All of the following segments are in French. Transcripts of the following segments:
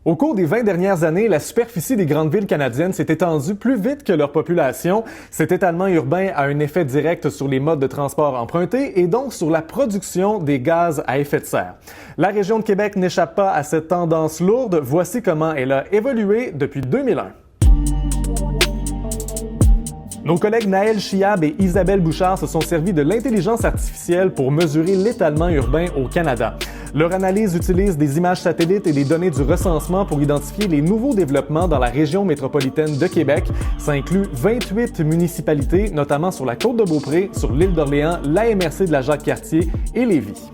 Au cours des 20 dernières années, la superficie des grandes villes canadiennes s'est étendue plus vite que leur population. Cet étalement urbain a un effet direct sur les modes de transport empruntés et donc sur la production des gaz à effet de serre. La région de Québec n'échappe pas à cette tendance lourde. Voici comment elle a évolué depuis 2001. Nos collègues Naël Chiab et Isabelle Bouchard se sont servis de l'intelligence artificielle pour mesurer l'étalement urbain au Canada. Leur analyse utilise des images satellites et des données du recensement pour identifier les nouveaux développements dans la région métropolitaine de Québec. Ça inclut 28 municipalités, notamment sur la Côte-de-Beaupré, sur l'île d'Orléans, la MRC de la Jacques-Cartier et Lévis.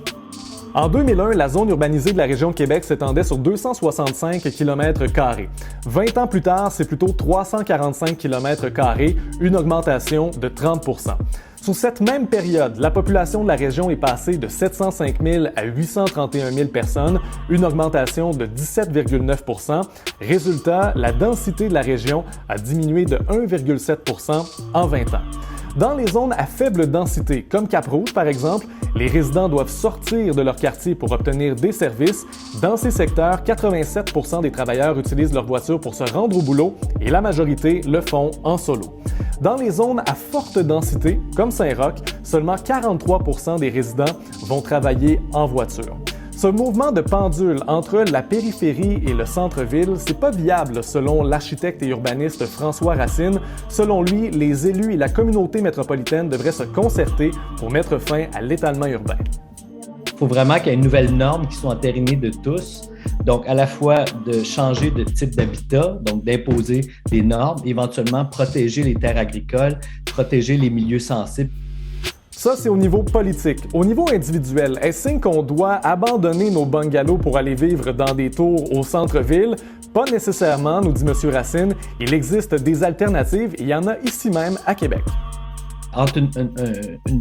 En 2001, la zone urbanisée de la région de Québec s'étendait sur 265 km². 20 ans plus tard, c'est plutôt 345 km², une augmentation de 30 %. Sur cette même période, la population de la région est passée de 705 000 à 831 000 personnes, une augmentation de 17,9 %. Résultat, la densité de la région a diminué de 1,7 % en 20 ans. Dans les zones à faible densité, comme Cap-Rouge par exemple, les résidents doivent sortir de leur quartier pour obtenir des services. Dans ces secteurs, 87 % des travailleurs utilisent leur voiture pour se rendre au boulot et la majorité le font en solo. Dans les zones à forte densité, comme Saint-Roch, seulement 43 % des résidents vont travailler en voiture. Ce mouvement de pendule entre la périphérie et le centre-ville, c'est pas viable selon l'architecte et urbaniste François Racine. Selon lui, les élus et la communauté métropolitaine devraient se concerter pour mettre fin à l'étalement urbain. Il faut vraiment qu'il y ait une nouvelle norme qui soit entérinée de tous. Donc, à la fois de changer de type d'habitat, donc d'imposer des normes, éventuellement protéger les terres agricoles, protéger les milieux sensibles. Ça, c'est au niveau politique. Au niveau individuel, est-ce signe qu'on doit abandonner nos bungalows pour aller vivre dans des tours au centre-ville? Pas nécessairement, nous dit M. Racine. Il existe des alternatives et il y en a ici même à Québec. Entre une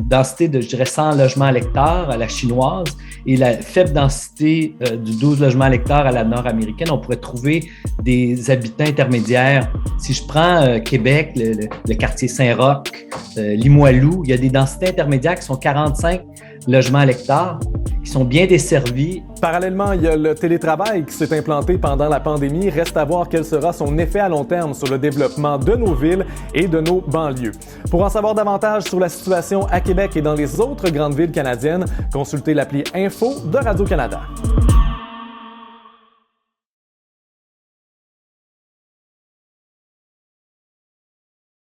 densité de, 100 logements à l'hectare à la chinoise et la faible densité du 12 logements à l'hectare à la nord-américaine, on pourrait trouver des habitats intermédiaires. Si je prends Québec, le quartier Saint-Roch, Limoilou, il y a des densités intermédiaires qui sont 45 logements à l'hectare, qui sont bien desservis. Parallèlement, il y a le télétravail qui s'est implanté pendant la pandémie. Reste à voir quel sera son effet à long terme sur le développement de nos villes et de nos banlieues. Pour en savoir davantage sur la situation à Québec et dans les autres grandes villes canadiennes, consultez l'appli Info de Radio-Canada.